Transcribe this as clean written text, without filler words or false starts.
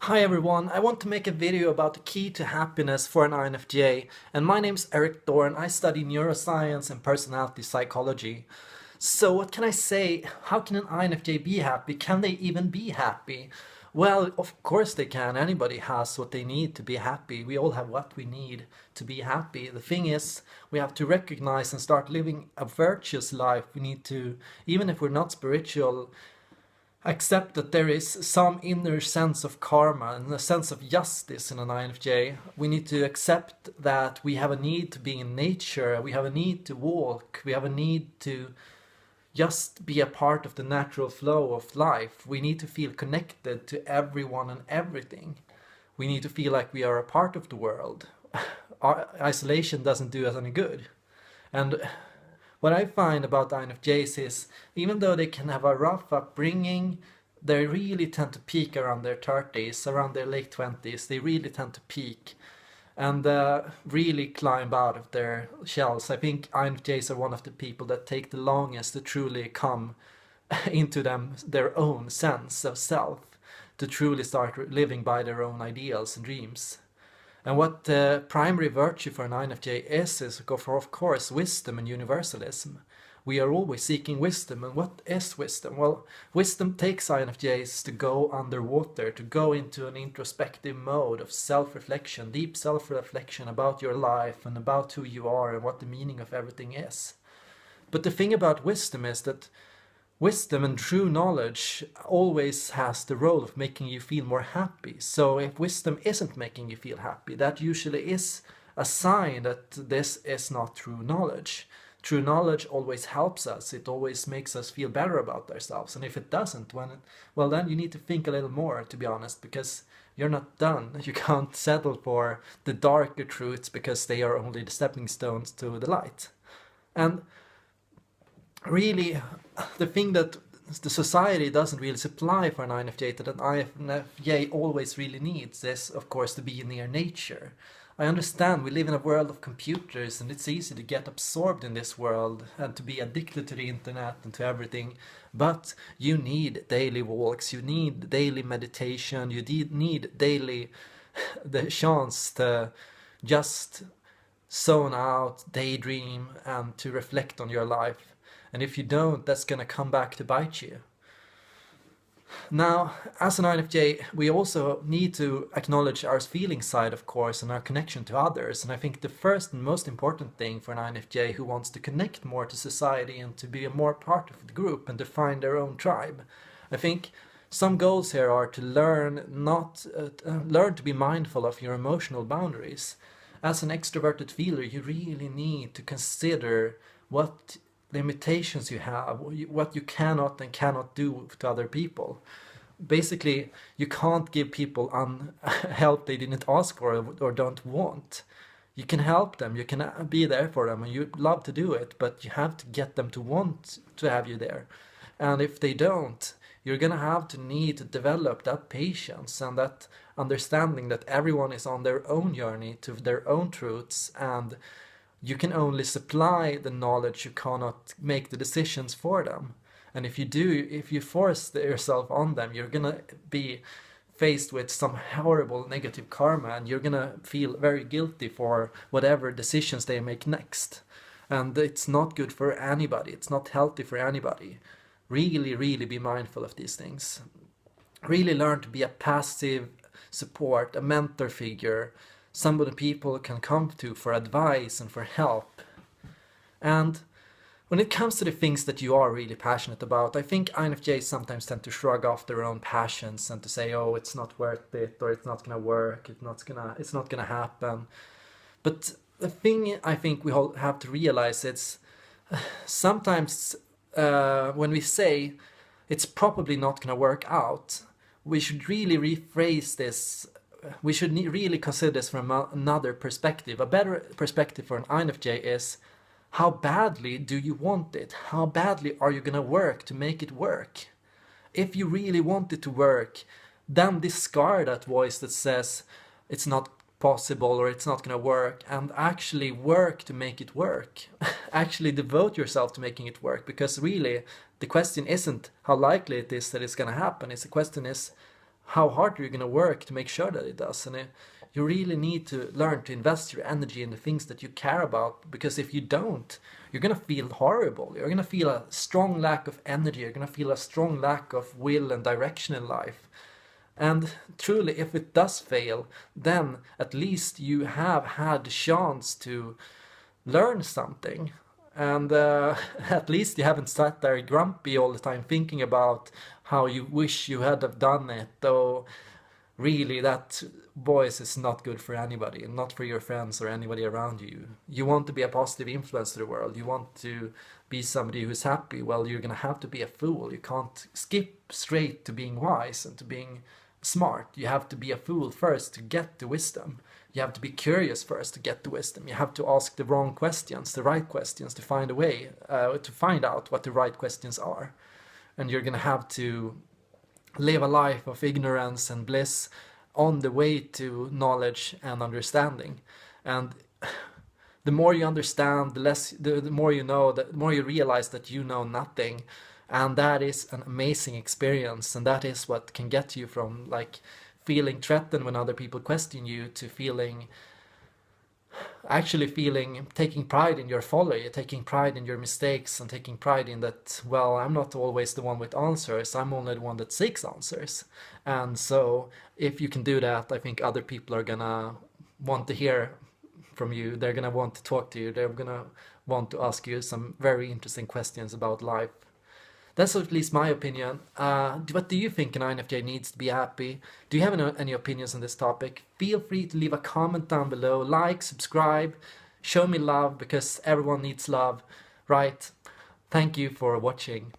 Hi everyone, I want to make a video about the key to happiness for an INFJ, and my name's Erik Thor and I study neuroscience and personality psychology. So what can I say? How can an INFJ be happy? Can they even be happy? Well, of course they can. Anybody has what they need to be happy. We all have what we need to be happy. The thing is, we have to recognize and start living a virtuous life. We need to, even if we're not spiritual, accept that there is some inner sense of karma and a sense of justice in an INFJ. We need to accept that we have a need to be in nature, we have a need to walk, we have a need to just be a part of the natural flow of life. We need to feel connected to everyone and everything. We need to feel like we are a part of the world. Our isolation doesn't do us any good. And what I find about INFJs is, even though they can have a rough upbringing, they really tend to peak around their 30s, around their late 20s. They really tend to peak and really climb out of their shells. I think INFJs are one of the people that take the longest to truly come into their own sense of self, to truly start living by their own ideals and dreams. And what the primary virtue for an INFJ is of course wisdom and universalism. We are always seeking wisdom, and what is wisdom? Well, wisdom takes INFJs to go underwater, to go into an introspective mode of self-reflection, deep self-reflection about your life and about who you are and what the meaning of everything is. But the thing about wisdom is that wisdom and true knowledge always has the role of making you feel more happy. So if wisdom isn't making you feel happy, that usually is a sign that this is not true knowledge. True knowledge always helps us. It always makes us feel better about ourselves. And if it doesn't, well, then you need to think a little more, to be honest, because you're not done. You can't settle for the darker truths because they are only the stepping stones to the light. And really, the thing that the society doesn't really supply for an INFJ, that an INFJ always really needs, is of course to be near nature. I understand we live in a world of computers and it's easy to get absorbed in this world and to be addicted to the internet and to everything, but you need daily walks, you need daily meditation, you need daily the chance to just zone out, daydream, and to reflect on your life. And if you don't, that's gonna come back to bite you. Now, as an INFJ, we also need to acknowledge our feeling side, of course, and our connection to others. And I think the first and most important thing for an INFJ who wants to connect more to society and to be a more part of the group and to find their own tribe, I think some goals here are to learn to be mindful of your emotional boundaries. As an extroverted feeler, you really need to consider what limitations you have, what you cannot and cannot do to other people. Basically, you can't give people help they didn't ask for or don't want. You can help them, you can be there for them, and you love to do it, but you have to get them to want to have you there. And if they don't, you're gonna have to need to develop that patience and that understanding that everyone is on their own journey to their own truths, and you can only supply the knowledge, you cannot make the decisions for them. And if you force yourself on them, you're gonna be faced with some horrible negative karma, and you're gonna feel very guilty for whatever decisions they make next. And it's not good for anybody, it's not healthy for anybody. Really, really be mindful of these things. Really learn to be a passive support, a mentor figure, somebody people can come to for advice and for help. And when it comes to the things that you are really passionate about, I think INFJs sometimes tend to shrug off their own passions and to say, oh, it's not worth it, or it's not gonna work, it's not gonna happen. But the thing I think we all have to realize is sometimes when we say it's probably not gonna work out, we should really rephrase this. We should really consider this from another perspective. A better perspective for an INFJ is, how badly do you want it? How badly are you gonna work to make it work? If you really want it to work, then discard that voice that says it's not possible or it's not gonna work, and actually work to make it work. Actually devote yourself to making it work, because really the question isn't how likely it is that it's gonna happen. The question is, how hard are you going to work to make sure that it does? And you really need to learn to invest your energy in the things that you care about, because if you don't, you're going to feel horrible. You're going to feel a strong lack of energy. You're going to feel a strong lack of will and direction in life. And truly, if it does fail, then at least you have had the chance to learn something. And at least you haven't sat there grumpy all the time thinking about how you wish you had have done it. Though really that voice is not good for anybody, not for your friends or anybody around you. You want to be a positive influence to the world. You want to be somebody who's happy. Well, you're going to have to be a fool. You can't skip straight to being wise and to being smart. You have to be a fool first to get the wisdom. You have to be curious first to get the wisdom. You have to ask the wrong questions, the right questions, to find a way to find out what the right questions are. And you're going to have to live a life of ignorance and bliss on the way to knowledge and understanding. And the more you understand, the more you know, the more you realize that you know nothing. And that is an amazing experience. And that is what can get you from like feeling threatened when other people question you to taking pride in your folly, taking pride in your mistakes, and taking pride in that, well, I'm not always the one with answers, I'm only the one that seeks answers. And so if you can do that, I think other people are gonna want to hear from you. They're gonna want to talk to you. They're gonna want to ask you some very interesting questions about life. That's at least my opinion. What do you think an INFJ needs to be happy? Do you have any opinions on this topic? Feel free to leave a comment down below. Like, subscribe, show me love, because everyone needs love, right? Thank you for watching.